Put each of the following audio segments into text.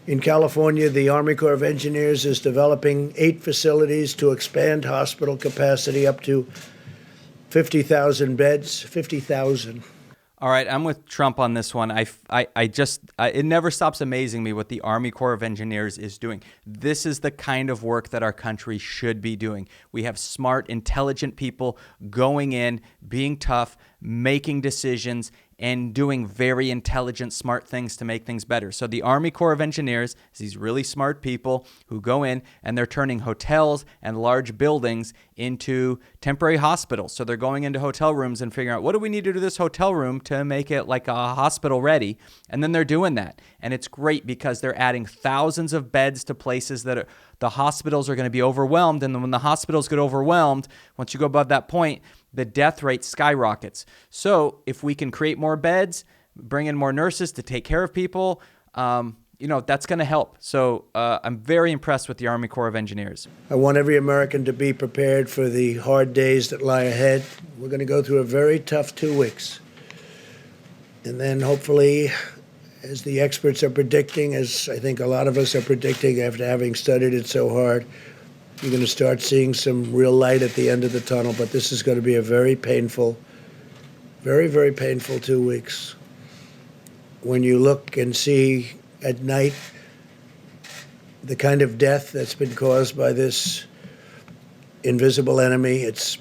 In California, the Army Corps of Engineers is developing 8 facilities to expand hospital capacity up to 50,000 beds. 50,000. All right, I'm with Trump on this one. It never stops amazing me what the Army Corps of Engineers is doing. This is the kind of work that our country should be doing. We have smart, intelligent people going in, being tough, making decisions, and doing very intelligent, smart things to make things better. So the Army Corps of Engineers is these really smart people who go in and they're turning hotels and large buildings into temporary hospitals. So they're going into hotel rooms and figuring out, what do we need to do to this hotel room to make it like a hospital ready? And then they're doing that. And it's great because they're adding thousands of beds to places that the hospitals are going to be overwhelmed. And then when the hospitals get overwhelmed, once you go above that point, the death rate skyrockets. So if we can create more beds, bring in more nurses to take care of people, that's going to help. So I'm very impressed with the Army Corps of Engineers. I want every American to be prepared for the hard days that lie ahead. We're going to go through a very tough 2 weeks. And then hopefully, as the experts are predicting, as I think a lot of us are predicting after having studied it so hard, you're going to start seeing some real light at the end of the tunnel. But this is going to be a very painful, very, very painful 2 weeks. When you look and see at night the kind of death that's been caused by this invisible enemy, it's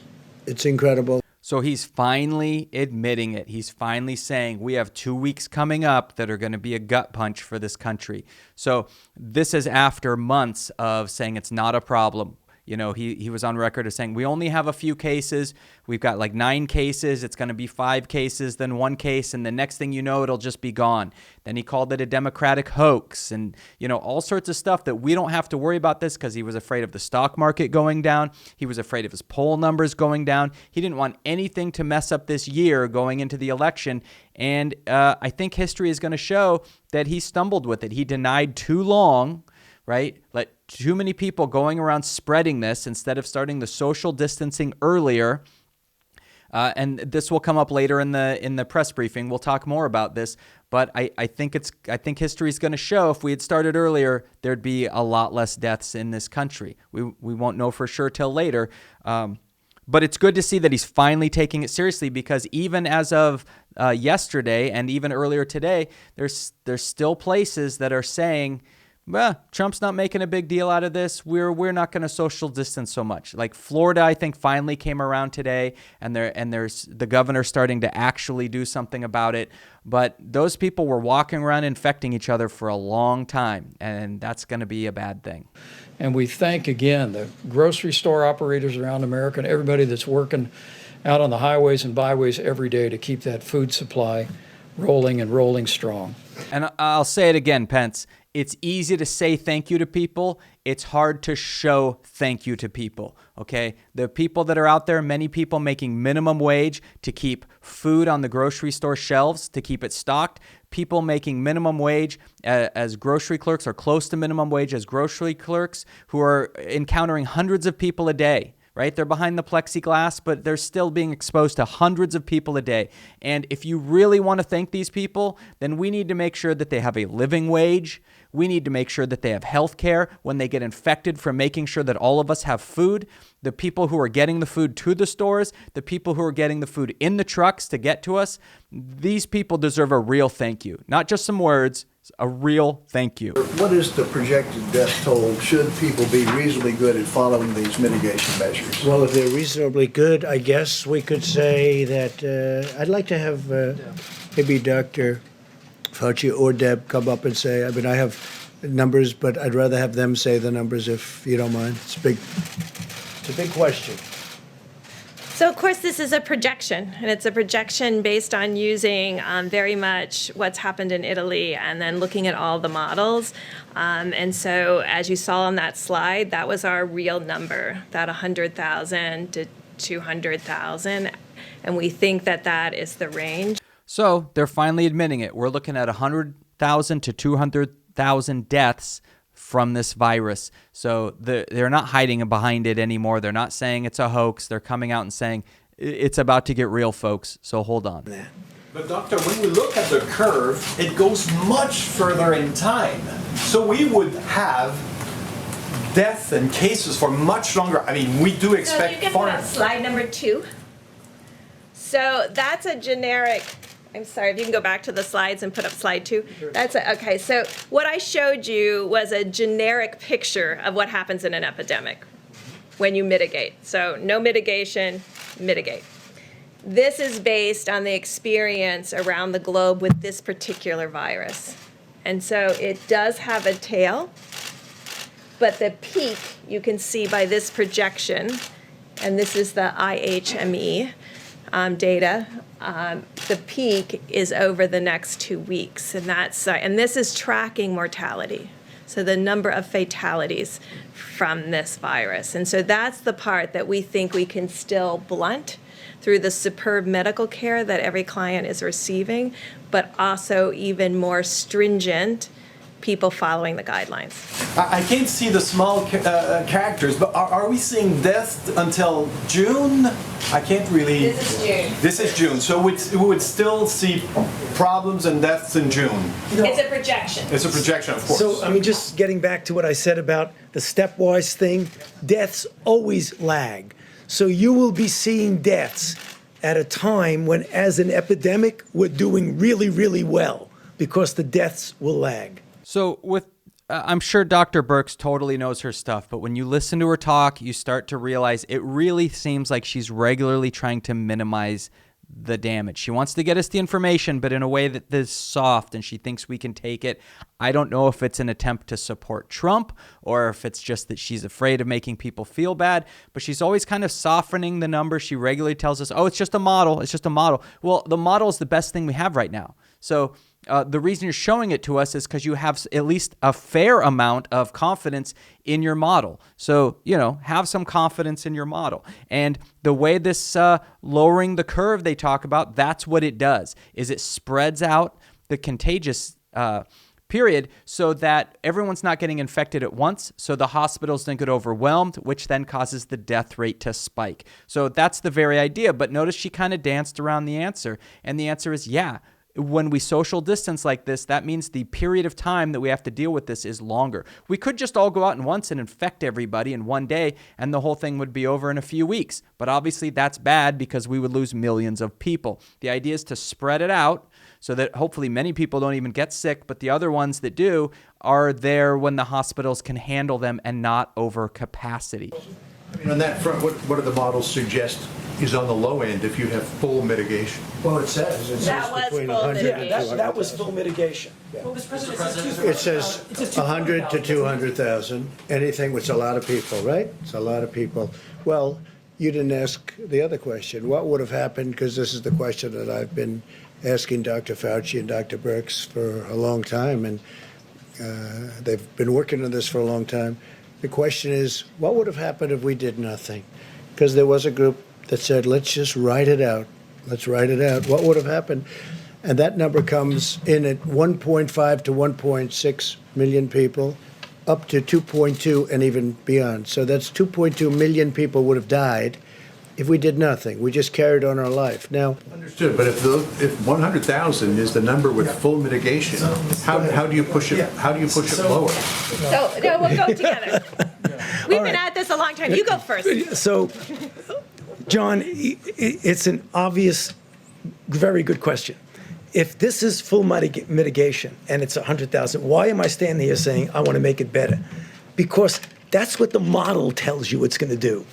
incredible. So he's finally admitting it. He's finally saying we have 2 weeks coming up that are going to be a gut punch for this country. So this is after months of saying it's not a problem. You know, he was on record as saying we only have a few cases. We've got like 9 cases. It's going to be 5 cases, then 1 case. And the next thing you know, it'll just be gone. Then he called it a Democratic hoax and, all sorts of stuff that we don't have to worry about this because he was afraid of the stock market going down. He was afraid of his poll numbers going down. He didn't want anything to mess up this year going into the election. And I think history is going to show that he stumbled with it. He denied too long, right? Let too many people going around spreading this instead of starting the social distancing earlier. And this will come up later in the press briefing. We'll talk more about this, but I think history is going to show if we had started earlier, there'd be a lot less deaths in this country. We won't know for sure till later. But it's good to see that he's finally taking it seriously because even as of yesterday and even earlier today, there's still places that are saying, well, Trump's not making a big deal out of this. We're not going to social distance so much. Like Florida, I think finally came around today, and there's the governor starting to actually do something about it. But those people were walking around infecting each other for a long time, and that's going to be a bad thing. And we thank again the grocery store operators around America and everybody that's working out on the highways and byways every day to keep that food supply rolling and rolling strong. And I'll say it again, Pence. It's easy to say thank you to people. It's hard to show thank you to people, okay? The people that are out there, many people making minimum wage to keep food on the grocery store shelves, to keep it stocked. People making minimum wage as grocery clerks or close to minimum wage as grocery clerks who are encountering hundreds of people a day. Right? They're behind the plexiglass, but they're still being exposed to hundreds of people a day. And if you really want to thank these people, then we need to make sure that they have a living wage. We need to make sure that they have health care when they get infected from making sure that all of us have food. The people who are getting the food to the stores, the people who are getting the food in the trucks to get to us, these people deserve a real thank you. Not just some words, a real thank you. What is the projected death toll? Should people be reasonably good at following these mitigation measures? Well, if they're reasonably good, I guess we could say that I'd like to have maybe Dr. Fauci or Deb come up and say, I mean, I have numbers, but I'd rather have them say the numbers if you don't mind. It's a big question. So, of course, this is a projection, and it's a projection based on using very much what's happened in Italy and then looking at all the models. And so, as you saw on that slide, that was our real number, that 100,000 to 200,000. And we think that that is the range. So they're finally admitting it. We're looking at 100,000 to 200,000 deaths from this virus. So they're not hiding behind it anymore. They're not saying it's a hoax. They're coming out and saying it's about to get real, folks. So hold on. But doctor, when we look at the curve, it goes much further in time. So we would have death and cases for much longer. I mean, we do So expect you can far. put up slide number 2. So that's a generic, I'm sorry, if you can go back to the slides and put up slide 2. Okay, so what I showed you was a generic picture of what happens in an epidemic when you mitigate. So no mitigation, mitigate. This is based on the experience around the globe with this particular virus. And so it does have a tail, but the peak you can see by this projection, and this is the IHME data. The peak is over the next 2 weeks, and this is tracking mortality. So the number of fatalities from this virus. And so that's the part that we think we can still blunt through the superb medical care that every client is receiving, but also even more stringent people following the guidelines. I can't see the small characters, but are we seeing death until June? I can't really. This is June. This is June, so we would still see problems and deaths in June. It's a projection. It's a projection, of course. So, I mean, just getting back to what I said about the stepwise thing, deaths always lag. So you will be seeing deaths at a time when, as an epidemic, we're doing really, really well because the deaths will lag. So I'm sure Dr. Birx totally knows her stuff, but when you listen to her talk, you start to realize it really seems like she's regularly trying to minimize the damage. She wants to get us the information, but in a way that is soft, and she thinks we can take it. I don't know if it's an attempt to support Trump or if it's just that she's afraid of making people feel bad, but she's always kind of softening the number. She regularly tells us, oh, it's just a model. It's just a model. Well, the model is the best thing we have right now. So the reason you're showing it to us is because you have at least a fair amount of confidence in your model. So, have some confidence in your model. And the way this lowering the curve they talk about, that's what it does, is it spreads out the contagious period so that everyone's not getting infected at once. So the hospitals don't get overwhelmed, which then causes the death rate to spike. So that's the very idea. But notice she kind of danced around the answer. And the answer is, yeah. When we social distance like this, that means the period of time that we have to deal with this is longer. We could just all go out at once and infect everybody in one day, and the whole thing would be over in a few weeks. But obviously that's bad because we would lose millions of people. The idea is to spread it out so that hopefully many people don't even get sick, but the other ones that do are there when the hospitals can handle them and not over capacity. I mean, on that front, what do the models suggest is on the low end if you have full mitigation? Well, it says That was between full 100 and mitigation. 200,000. That was full mitigation. It says 100 to 200,000, anything, which is a lot of people, right? It's a lot of people. Well, you didn't ask the other question. What would have happened, because this is the question that I've been asking Dr. Fauci and Dr. Birx for a long time, and they've been working on this for a long time. The question is, what would have happened if we did nothing? Because there was a group that said, let's just write it out. Let's write it out. What would have happened? And that number comes in at 1.5 to 1.6 million people, up to 2.2 and even beyond. So that's 2.2 million people would have died if we did nothing. We just carried on our life. Now, Understood, but if 100,000 is the number with full mitigation, how do you push it? How do you push it lower? So, no, we'll go together. We've been at this a long time. You go first. So, John, it's an obvious, very good question. If this is full mitigation and it's 100,000, why am I standing here saying I want to make it better? Because that's what the model tells you it's going to do.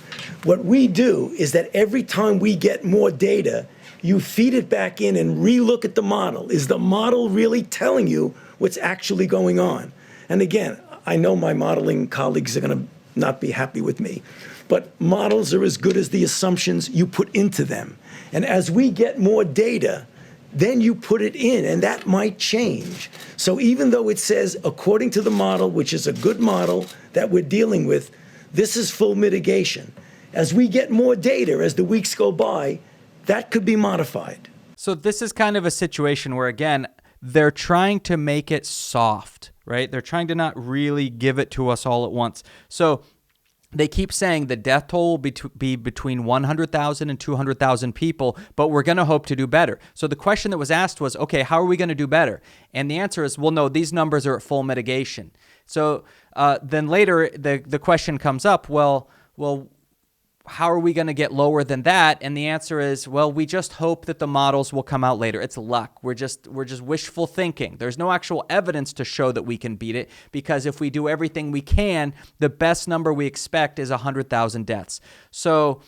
What we do is that every time we get more data, you feed it back in and relook at the model. Is the model really telling you what's actually going on? And again, I know my modeling colleagues are going to not be happy with me, but models are as good as the assumptions you put into them. And as we get more data, then you put it in, and that might change. So even though it says, according to the model, which is a good model that we're dealing with, this is full mitigation. As we get more data, as the weeks go by, that could be modified. So this is kind of a situation where, again, they're trying to make it soft, right? They're trying to not really give it to us all at once. So they keep saying the death toll will be between 100,000 and 200,000 people, but we're going to hope to do better. So the question that was asked was, okay, how are we going to do better? And the answer is, well, no, these numbers are at full mitigation. So then later the question comes up, well, how are we going to get lower than that? And the answer is, well, we just hope that the models will come out later. It's luck. We're just wishful thinking. There's no actual evidence to show that we can beat it, because if we do everything we can, the best number we expect is 100,000 deaths. So,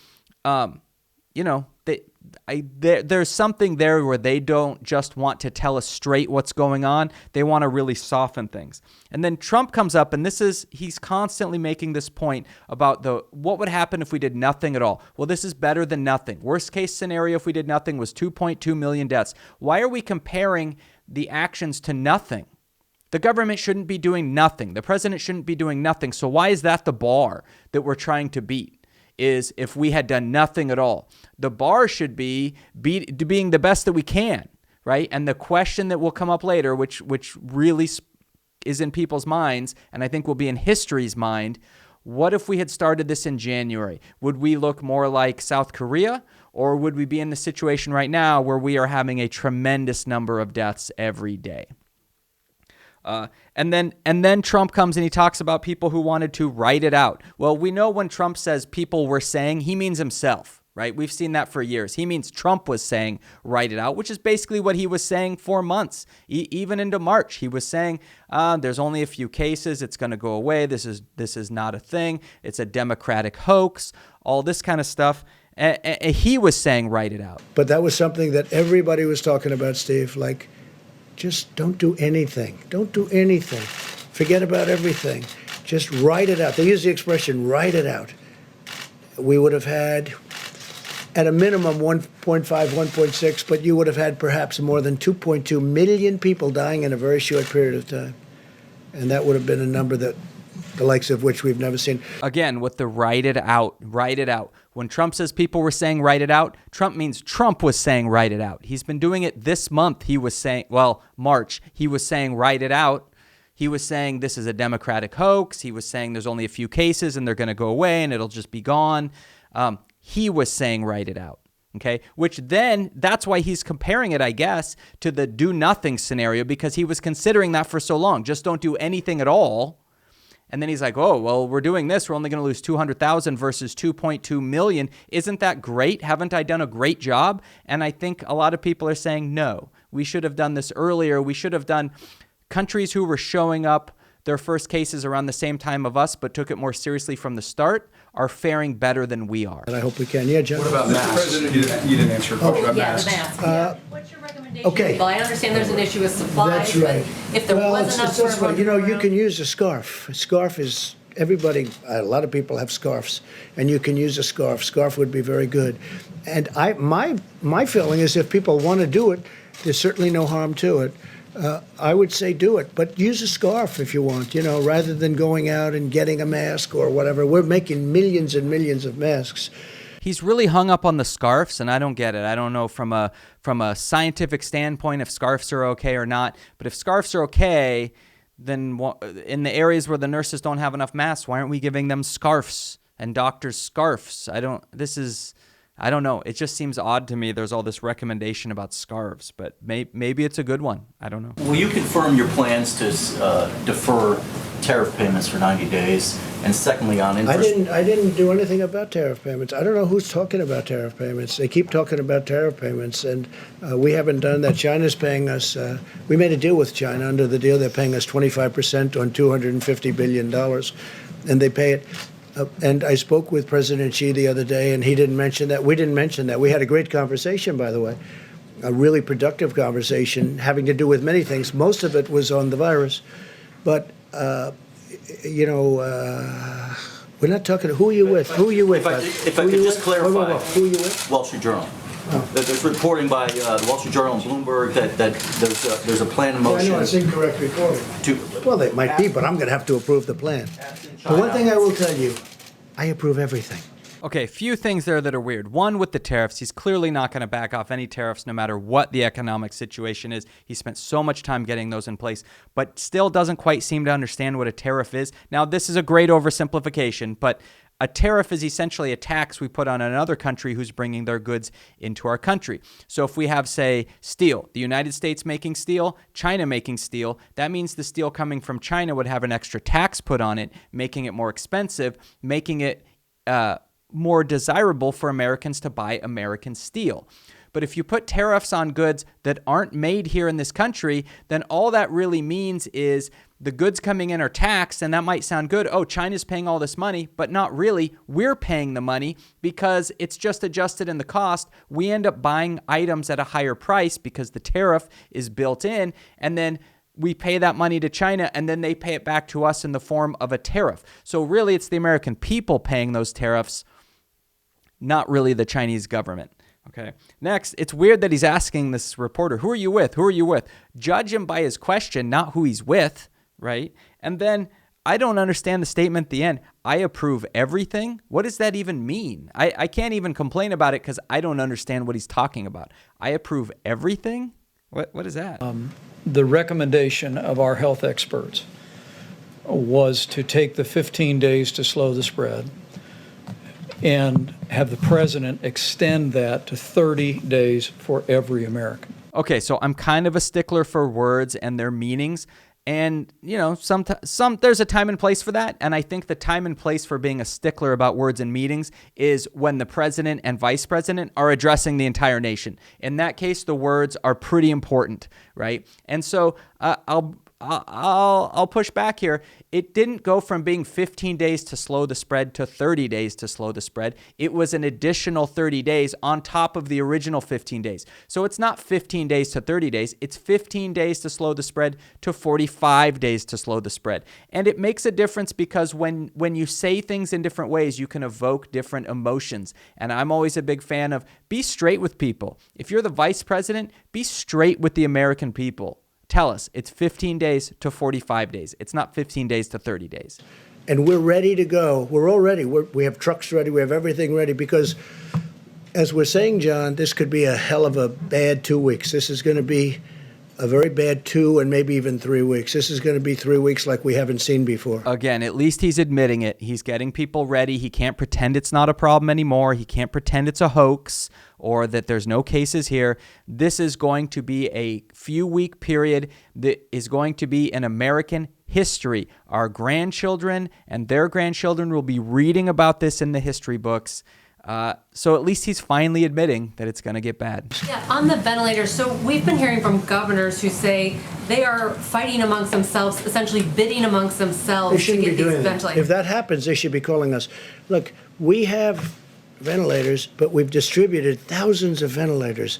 there's something there where they don't just want to tell us straight what's going on. They want to really soften things. And then Trump comes up, and he's constantly making this point about what would happen if we did nothing at all. Well, this is better than nothing. Worst case scenario if we did nothing was 2.2 million deaths. Why are we comparing the actions to nothing? The government shouldn't be doing nothing. The president shouldn't be doing nothing. So why is that the bar that we're trying to beat? Is if we had done nothing at all. The bar should be being the best that we can, right? And the question that will come up later, which really is in people's minds, and I think will be in history's mind, what if we had started this in January? Would we look more like South Korea, or would we be in the situation right now where we are having a tremendous number of deaths every day? And then Trump comes and he talks about people who wanted to write it out. Well, we know when Trump says people were saying, he means himself, right? We've seen that for years. He means Trump was saying write it out, which is basically what he was saying for months. Even into March, he was saying there's only a few cases. It's going to go away. This is not a thing. It's a Democratic hoax, all this kind of stuff. He was saying write it out. But that was something that everybody was talking about, Steve, like, just don't do anything. Don't do anything. Forget about everything. Just write it out. They use the expression, write it out. We would have had, at a minimum, 1.5, 1.6, but you would have had perhaps more than 2.2 million people dying in a very short period of time. And that would have been a number that the likes of which we've never seen. Again, with the write it out, write it out. When Trump says people were saying write it out, Trump means Trump was saying write it out. He's been doing it this month. He was saying, March, he was saying write it out. He was saying this is a Democratic hoax. He was saying there's only a few cases and they're going to go away and it'll just be gone. He was saying write it out. Okay, which then that's why he's comparing it, I guess, to the do nothing scenario, because he was considering that for so long. Just don't do anything at all. And then he's like, oh, well, we're doing this. We're only going to lose 200,000 versus 2.2 million. Isn't that great? Haven't I done a great job? And I think a lot of people are saying, no, we should have done this earlier. We should have done countries who were showing up their first cases around the same time of us, but took it more seriously from the start, are faring better than we are. And I hope we can. Yeah, John? What about masks? You didn't answer a question about Yeah, masks. the mask. What's your recommendation? okay. Well, I understand there's an issue with supplies, That's right. but if there was enough it's this for way. You know, you everyone can use a scarf. A scarf is, everybody, a lot of people have scarves, and you can use a scarf. Scarf would be very good. And my feeling is if people want to do it, there's certainly no harm to it. I would say do it, but use a scarf if you want, you know, rather than going out and getting a mask or whatever. We're making millions and millions of masks. He's really hung up on the scarves, and I don't get it. I don't know from a scientific standpoint if scarves are okay or not. But if scarves are okay, then in the areas where the nurses don't have enough masks, why aren't we giving them scarves and doctors scarves? I don't know. It just seems odd to me. There's all this recommendation about scarves, but maybe it's a good one. I don't know. Will you confirm your plans to defer tariff payments for 90 days? And secondly, on I didn't do anything about tariff payments. I don't know who's talking about tariff payments. They keep talking about tariff payments, and we haven't done that. China's paying us. We made a deal with China. Under the deal, they're paying us 25% on $250 billion, and they pay it. And I spoke with President Xi the other day, and he didn't mention that. We didn't mention that. We had a great conversation, by the way, a really productive conversation having to do with many things. Most of it was on the virus. But, we're not talking. Who are you with? Who are you with? If I could just clarify. Whoa. Who are you with? Wall Street Journal. That there's reporting by the Wall Street Journal and Bloomberg that there's a plan in I motion. know it's incorrect reporting. Well, it might be, but I'm going to have to approve the plan. The one thing I will tell you, I approve everything. Okay, few things there that are weird. One, with the tariffs, he's clearly not going to back off any tariffs no matter what the economic situation is. He spent so much time getting those in place, but still doesn't quite seem to understand what a tariff is. Now, this is a great oversimplification, but a tariff is essentially a tax we put on another country who's bringing their goods into our country. So if we have, say, steel, the United States making steel, China making steel, that means the steel coming from China would have an extra tax put on it, making it more expensive, making it more desirable for Americans to buy American steel. But if you put tariffs on goods that aren't made here in this country, then all that really means is the goods coming in are taxed, and that might sound good. Oh, China's paying all this money, but not really. We're paying the money because it's just adjusted in the cost. We end up buying items at a higher price because the tariff is built in, and then we pay that money to China, and then they pay it back to us in the form of a tariff. So really, it's the American people paying those tariffs, not really the Chinese government. Okay. Next, it's weird that he's asking this reporter, who are you with? Who are you with? Judge him by his question, not who he's with, right? And then I don't understand the statement at the end. I approve everything. What does that even mean? I can't even complain about it because I don't understand what he's talking about. I approve everything? What is that? The recommendation of our health experts was to take the 15 days to slow the spread and have the president extend that to 30 days for every American. Okay, so I'm kind of a stickler for words and their meanings. And, you know, there's a time and place for that. And I think the time and place for being a stickler about words and meetings is when the president and vice president are addressing the entire nation. In that case, the words are pretty important, right? And so I'll push back here. It didn't go from being 15 days to slow the spread to 30 days to slow the spread. It was an additional 30 days on top of the original 15 days. So it's not 15 days to 30 days. It's 15 days to slow the spread to 45 days to slow the spread. And it makes a difference because when you say things in different ways, you can evoke different emotions. And I'm always a big fan of be straight with people. If you're the vice president, be straight with the American people. Tell us it's 15 days to 45 days. It's not 15 days to 30 days. And we're ready to go. We're all ready. We have trucks ready. We have everything ready because, as we're saying, John, this could be a hell of a bad 2 weeks. This is going to be a very bad 2 and maybe even 3 weeks. This is going to be 3 weeks like we haven't seen before. Again, at least he's admitting it. He's getting people ready. He can't pretend it's not a problem anymore. He can't pretend it's a hoax or that there's no cases here. This is going to be a few-week period that is going to be in American history. Our grandchildren and their grandchildren will be reading about this in the history books. So at least he's finally admitting that it's going to get bad. Yeah, on the ventilators, so we've been hearing from governors who say they are fighting amongst themselves, essentially bidding amongst themselves They shouldn't to be get these doing that. ventilators. If that happens, they should be calling us. Look, we have ventilators, but we've distributed thousands of ventilators.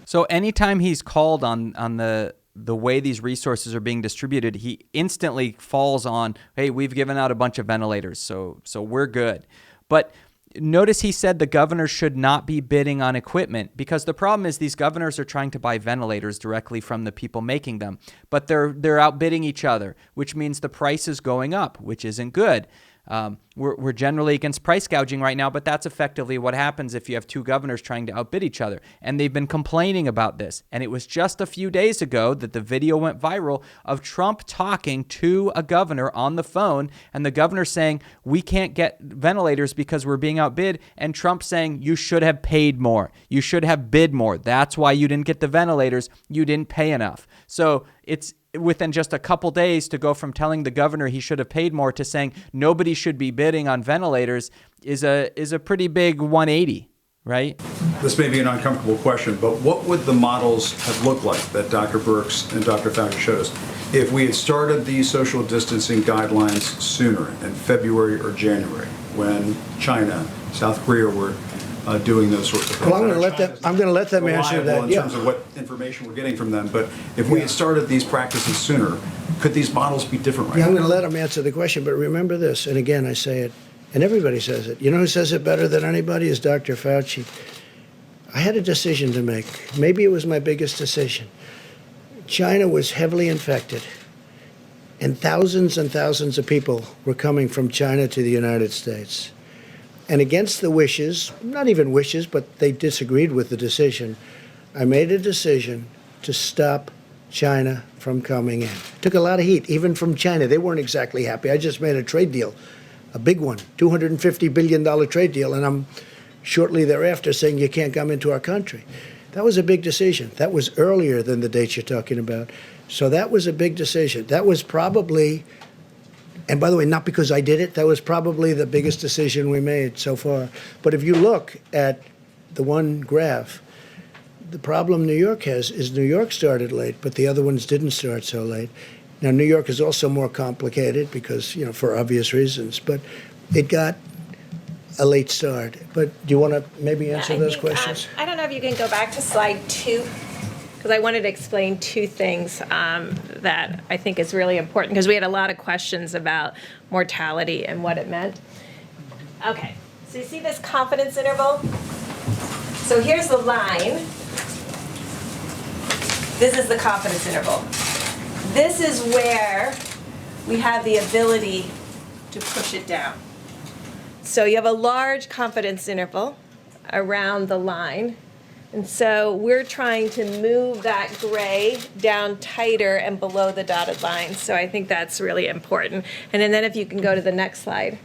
So anytime he's called on the way these resources are being distributed, he instantly falls on, hey, we've given out a bunch of ventilators, so we're good. But notice he said the governors should not be bidding on equipment because the problem is these governors are trying to buy ventilators directly from the people making them, but they're outbidding each other, which means the price is going up, which isn't good. We're generally against price gouging right now, but that's effectively what happens if you have two governors trying to outbid each other. And they've been complaining about this. And it was just a few days ago that the video went viral of Trump talking to a governor on the phone, and the governor saying, we can't get ventilators because we're being outbid, and Trump saying, you should have paid more. You should have bid more. That's why you didn't get the ventilators. You didn't pay enough. So it's within just a couple days to go from telling the governor he should have paid more to saying nobody should be bidding on ventilators is a pretty big 180, right? This may be an uncomfortable question, but what would the models have looked like that Dr. Birx and Dr. Fauci showed us if we had started these social distancing guidelines sooner in February or January when China, South Korea were doing those sorts of things? Well, I'm going to let them answer that. In terms of what information we're getting from them, but if we had started these practices sooner, could these models be different right Yeah, now? I'm going to let them answer the question, but remember this, and again, I say it, and everybody says it. You know who says it better than anybody is Dr. Fauci. I had a decision to make. Maybe it was my biggest decision. China was heavily infected, and thousands of people were coming from China to the United States. And against the wishes, not even wishes, but they disagreed with the decision, I made a decision to stop China from coming in. Took a lot of heat, even from China. They weren't exactly happy. I just made a trade deal. a big one, $250 billion trade deal, and I'm shortly thereafter saying you can't come into our country. That was a big decision. That was earlier than the dates you're talking about. So that was a big decision. That was probably, and by the way, not because I did it, that was probably the biggest decision we made so far. But if you look at the one graph, the problem New York has is New York started late, but the other ones didn't start so late. Now, New York is also more complicated because, for obvious reasons, but it got a late start. But do you want to maybe answer those questions? I don't know if you can go back to slide 2, because I wanted to explain 2 things that I think is really important, because we had a lot of questions about mortality and what it meant. Okay, so you see this confidence interval? So here's the line. This is the confidence interval. This is where we have the ability to push it down. So you have a large confidence interval around the line. And so we're trying to move that gray down tighter and below the dotted line. So I think that's really important. And then if you can go to the next slide.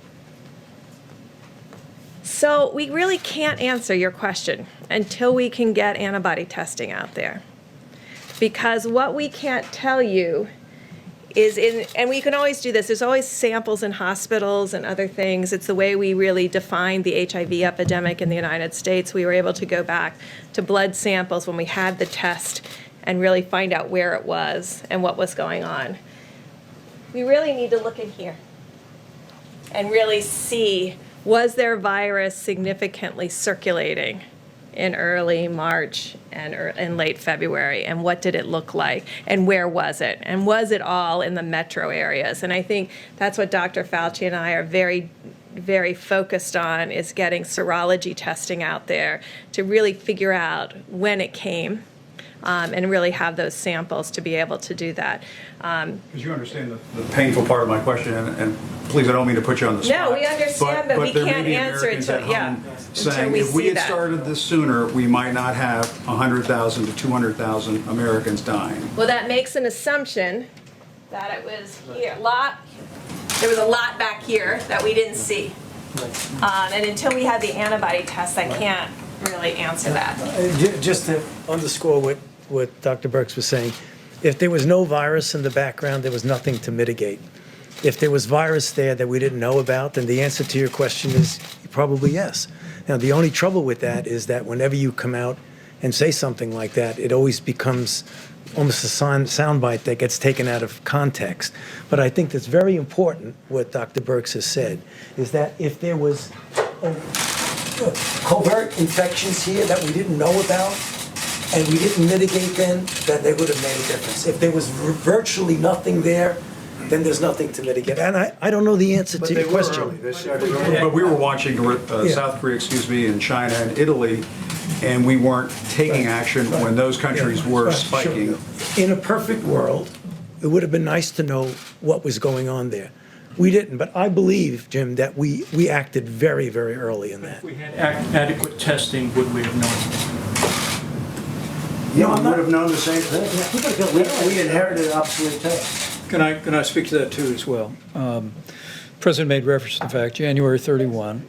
So we really can't answer your question until we can get antibody testing out there. Because what we can't tell you is and we can always do this, there's always samples in hospitals and other things. It's the way we really defined the HIV epidemic in the United States. We were able to go back to blood samples when we had the test and really find out where it was and what was going on. We really need to look in here and really see, was there virus significantly circulating in early March and in late February, and what did it look like, and where was it? And was it all in the metro areas? And I think that's what Dr. Fauci and I are very, very focused on, is getting serology testing out there to really figure out when it came, and really have those samples to be able to do that. Because you understand the painful part of my question, and please, I don't mean to put you on the spot. No, we understand, but we there may can't be answer it Americans at home until saying, we if we see had that. started this sooner, we might not have 100,000 to 200,000 Americans dying. Well, that makes an assumption that it was here. There was a lot back here that we didn't see. And until we had the antibody test, I can't really answer that. Just to underscore what Dr. Birx was saying, if there was no virus in the background, there was nothing to mitigate. If there was virus there that we didn't know about, then the answer to your question is probably yes. Now, the only trouble with that is that whenever you come out and say something like that, it always becomes almost a soundbite that gets taken out of context. But I think that's very important, what Dr. Birx has said, is that if there was covert infections here that we didn't know about, and we didn't mitigate then they would have made a difference. If there was virtually nothing there, then there's nothing to mitigate. And I don't know the answer to your question. But we were watching South Korea, and China and Italy, and we weren't taking action when those countries were spiking. In a perfect world, it would have been nice to know what was going on there. We didn't, but I believe, Jim, that we acted very, very early in that. If we had adequate testing, would we have known? Yeah, we would have known the same thing. We inherited obsolete tests. Can I speak to that too as well? President made reference to the fact, January 31,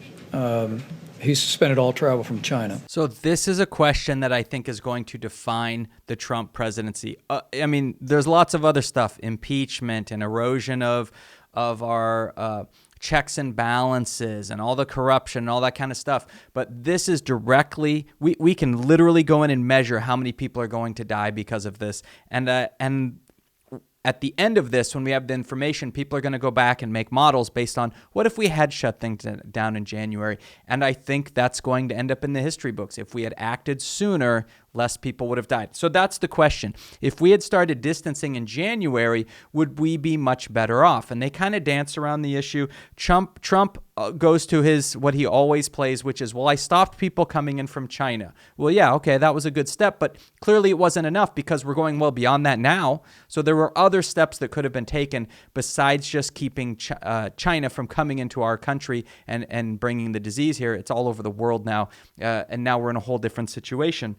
he suspended all travel from China. So this is a question that I think is going to define the Trump presidency. I mean, there's lots of other stuff, impeachment and erosion of our checks and balances and all the corruption and all that kind of stuff. But this is directly, we can literally go in and measure how many people are going to die because of this. And at the end of this, when we have the information, people are going to go back and make models based on what if we had shut things down in January. And I think that's going to end up in the history books. If we had acted sooner, less people would have died. So that's the question. If we had started distancing in January, would we be much better off? And they kind of dance around the issue. Trump goes to what he always plays, which is, well, I stopped people coming in from China. Well, yeah, okay, that was a good step, but clearly it wasn't enough because we're going well beyond that now. So there were other steps that could have been taken besides just keeping China from coming into our country and bringing the disease here. It's all over the world now, and now we're in a whole different situation.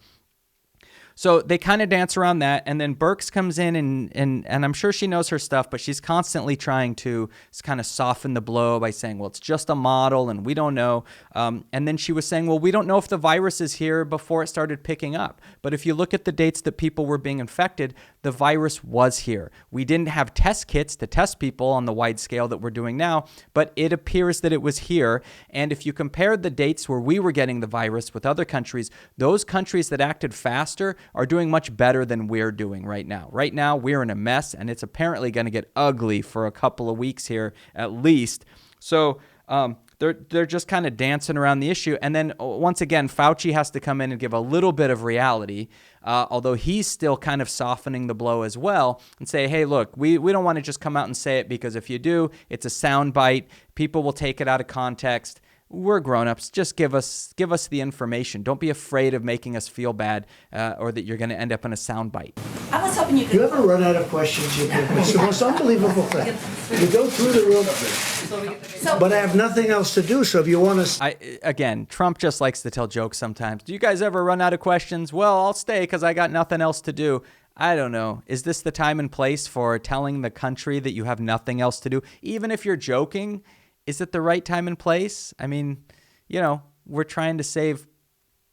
So they kind of dance around that, and then Birx comes in, and I'm sure she knows her stuff, but she's constantly trying to kind of soften the blow by saying, well, it's just a model, and we don't know. And then she was saying, well, we don't know if the virus is here before it started picking up. But if you look at the dates that people were being infected, the virus was here. We didn't have test kits to test people on the wide scale that we're doing now, but it appears that it was here. And if you compared the dates where we were getting the virus with other countries, those countries that acted faster are doing much better than we're doing right now. Right now, we're in a mess, and it's apparently going to get ugly for a couple of weeks here at least. So they're just kind of dancing around the issue. And then once again, Fauci has to come in and give a little bit of reality, although he's still kind of softening the blow as well and say, hey, look, we don't want to just come out and say it, because if you do, it's a soundbite. People will take it out of context. We're grown-ups. Just give us the information. Don't be afraid of making us feel bad or that you're going to end up in a soundbite. I was hoping you could. You ever run out of questions? It's the most unbelievable thing. You go through the room, but I have nothing else to do, so if you want to... Again, Trump just likes to tell jokes sometimes. Do you guys ever run out of questions? Well, I'll stay because I got nothing else to do. I don't know. Is this the time and place for telling the country that you have nothing else to do? Even if you're joking, is it the right time and place? I mean, we're trying to save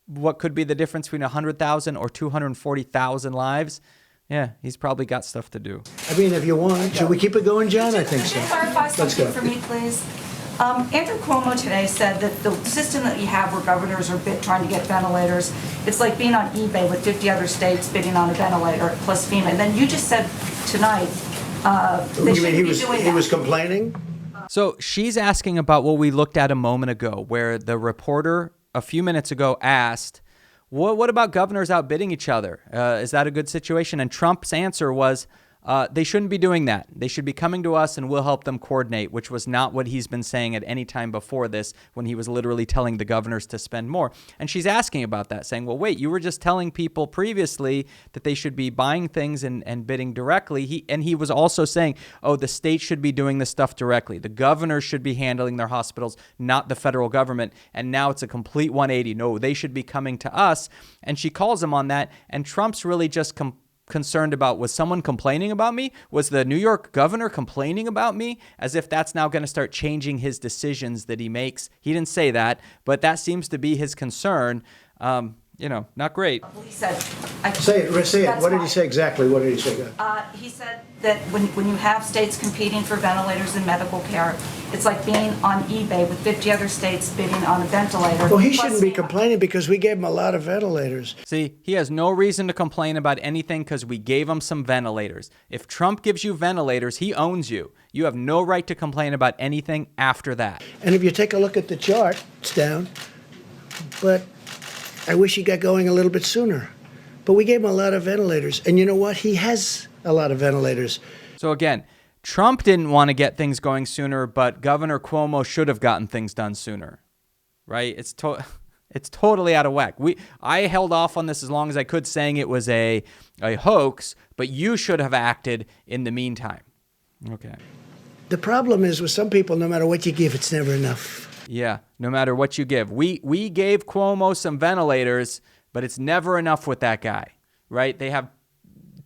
what could be the difference between 100,000 or 240,000 lives. Yeah, he's probably got stuff to do. I mean, if you want, should we keep it going, John? I think so. Could you clarify Let's something go. for me, please? Andrew Cuomo today said that the system that you have where governors are trying to get ventilators, it's like being on eBay with 50 other states bidding on a ventilator plus FEMA. And then you just said tonight they You mean shouldn't be doing that. he was complaining? So she's asking about what we looked at a moment ago, where the reporter a few minutes ago asked, what about governors outbidding each other? Is that a good situation? And Trump's answer was, they shouldn't be doing that. They should be coming to us and we'll help them coordinate, which was not what he's been saying at any time before this, when he was literally telling the governors to spend more. And she's asking about that, saying, well, wait, you were just telling people previously that they should be buying things and bidding directly. He was also saying, oh, the state should be doing this stuff directly. The governors should be handling their hospitals, not the federal government. And now it's a complete 180. No, they should be coming to us. And she calls him on that. And Trump's really just concerned about, was someone complaining about me? Was the New York governor complaining about me? As if that's now going to start changing his decisions that he makes. He didn't say that, but that seems to be his concern. Not great. Well, he said, Say it. What did he say exactly? What did he say? He said that when you have states competing for ventilators and medical care, it's like being on eBay with 50 other states bidding on a ventilator. Well, he plus shouldn't be FEMA. complaining because we gave him a lot of ventilators. See, he has no reason to complain about anything because we gave him some ventilators. If Trump gives you ventilators, he owns you. You have no right to complain about anything after that. And if you take a look at the chart, it's down. But I wish he got going a little bit sooner. But we gave him a lot of ventilators. And you know what? He has a lot of ventilators. So again, Trump didn't want to get things going sooner, but Governor Cuomo should have gotten things done sooner, right? It's totally out of whack. I held off on this as long as I could, saying it was a hoax, but you should have acted in the meantime. Okay. The problem is with some people, no matter what you give, it's never enough. Yeah, no matter what you give. We gave Cuomo some ventilators, but it's never enough with that guy, right? They have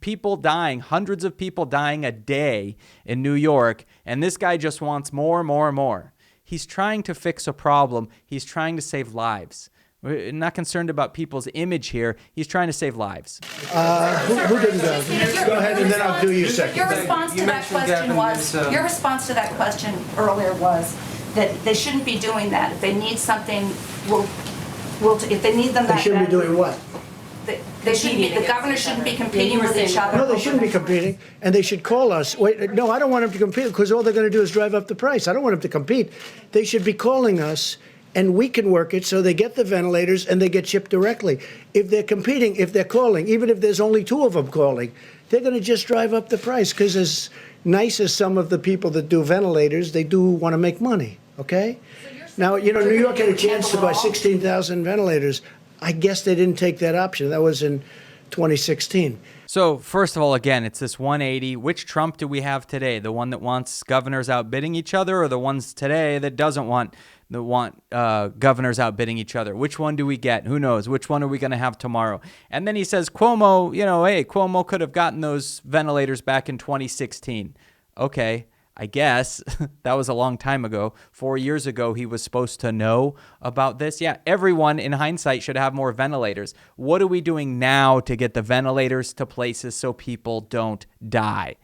people dying, hundreds of people dying a day in New York, and this guy just wants more and more and more. He's trying to fix a problem. He's trying to save lives. We're not concerned about people's image here. He's trying to save lives. Who didn't go? Go ahead, and then I'll do you second. Your response to that question your response to that question earlier was that they shouldn't be doing that. If they need something, if they need them that They shouldn't be doing what? They shouldn't be, the governor shouldn't be competing with each other. No, they shouldn't be competing, and they should call us. Wait, no, I don't want them to compete because all they're going to do is drive up the price. I don't want them to compete. They should be calling us, and we can work it so they get the ventilators and they get shipped directly. If they're competing, if they're calling, even if there's only two of them calling, they're going to just drive up the price because as nice as some of the people that do ventilators, they do want to make money, okay? Now, New York had a chance to buy 16,000 ventilators. I guess they didn't take that option. That was in 2016. So first of all, again, it's this 180. Which Trump do we have today? The one that wants governors outbidding each other, or the ones today that doesn't want that want governors outbidding each other. Which one do we get? Who knows? Which one are we going to have tomorrow? And then he says, Cuomo, hey, Cuomo could have gotten those ventilators back in 2016. Okay, I guess that was a long time ago. 4 years ago, he was supposed to know about this. Yeah, everyone in hindsight should have more ventilators. What are we doing now to get the ventilators to places so people don't die?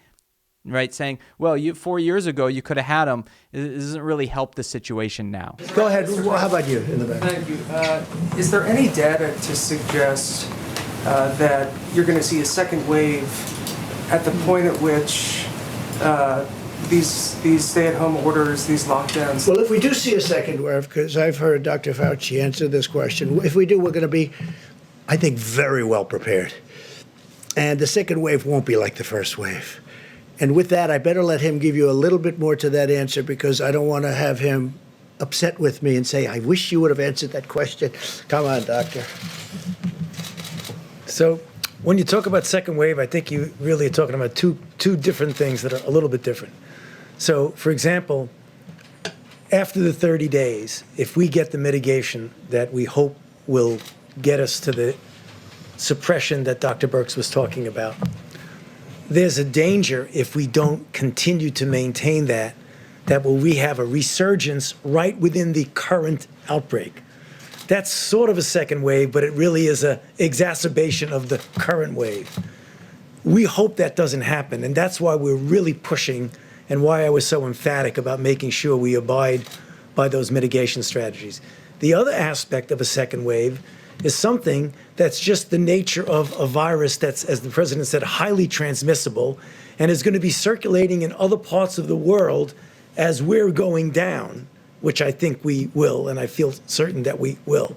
Right? Saying, well, 4 years ago, you could have had them. It doesn't really help the situation now. Go ahead. How about you in the back? Thank you. Is there any data to suggest that you're going to see a second wave at the point at which these stay-at-home orders, these lockdowns? Well, if we do see a second wave, because I've heard Dr. Fauci answer this question, if we do, we're going to be, I think, very well prepared. And the second wave won't be like the first wave. And with that, I better let him give you a little bit more to that answer, because I don't want to have him upset with me and say, I wish you would have answered that question. Come on, doctor. So when you talk about second wave, I think you really are talking about two different things that are a little bit different. So, for example, after the 30 days, if we get the mitigation that we hope will get us to the suppression that Dr. Birx was talking about, there's a danger if we don't continue to maintain that we have a resurgence right within the current outbreak. That's sort of a second wave, but it really is an exacerbation of the current wave. We hope that doesn't happen, and that's why we're really pushing and why I was so emphatic about making sure we abide by those mitigation strategies. The other aspect of a second wave is something that's just the nature of a virus that's, as the president said, highly transmissible and is going to be circulating in other parts of the world as we're going down, which I think we will, and I feel certain that we will.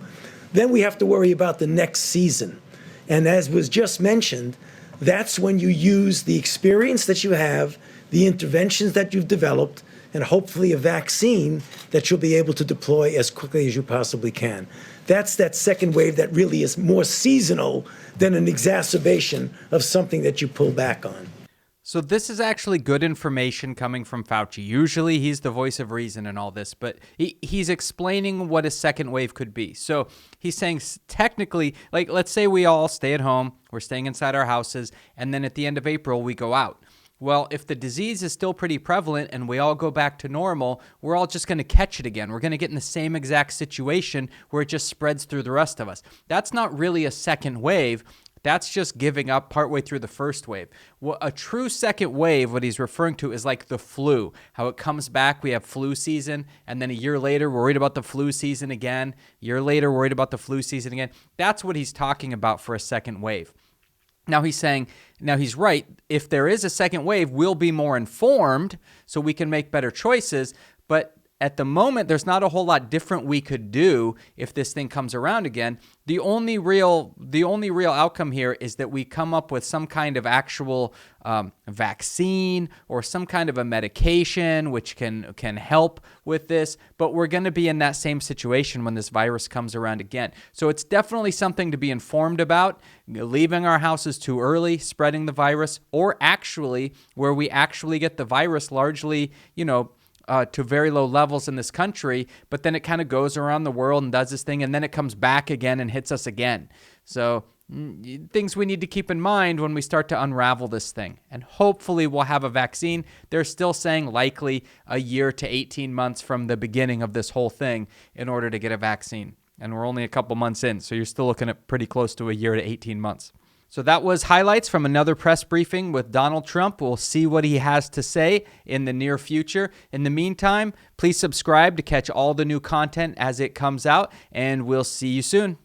Then we have to worry about the next season. And as was just mentioned, that's when you use the experience that you have, the interventions that you've developed, and hopefully a vaccine that you'll be able to deploy as quickly as you possibly can. That's that second wave that really is more seasonal than an exacerbation of something that you pull back on. So this is actually good information coming from Fauci. Usually he's the voice of reason in all this, but he's explaining what a second wave could be. So he's saying technically, like let's say we all stay at home, we're staying inside our houses, and then at the end of April we go out. Well, if the disease is still pretty prevalent and we all go back to normal, we're all just going to catch it again. We're going to get in the same exact situation where it just spreads through the rest of us. That's not really a second wave. That's just giving up partway through the first wave. Well, a true second wave, what he's referring to, is like the flu, how it comes back. We have flu season, and then a year later, we're worried about the flu season again. A year later, worried about the flu season again. That's what he's talking about for a second wave. Now he's saying, now he's right, if there is a second wave, we'll be more informed so we can make better choices, but at the moment, there's not a whole lot different we could do if this thing comes around again. The only real outcome here is that we come up with some kind of actual vaccine or some kind of a medication which can help with this. But we're going to be in that same situation when this virus comes around again. So it's definitely something to be informed about. Leaving our houses too early, spreading the virus, or actually where we actually get the virus largely, to very low levels in this country, but then it kind of goes around the world and does this thing, and then it comes back again and hits us again. So things we need to keep in mind when we start to unravel this thing. And hopefully we'll have a vaccine. They're still saying likely a year to 18 months from the beginning of this whole thing in order to get a vaccine. And we're only a couple months in, so you're still looking at pretty close to a year to 18 months. So that was highlights from another press briefing with Donald Trump. We'll see what he has to say in the near future. In the meantime, please subscribe to catch all the new content as it comes out, and we'll see you soon.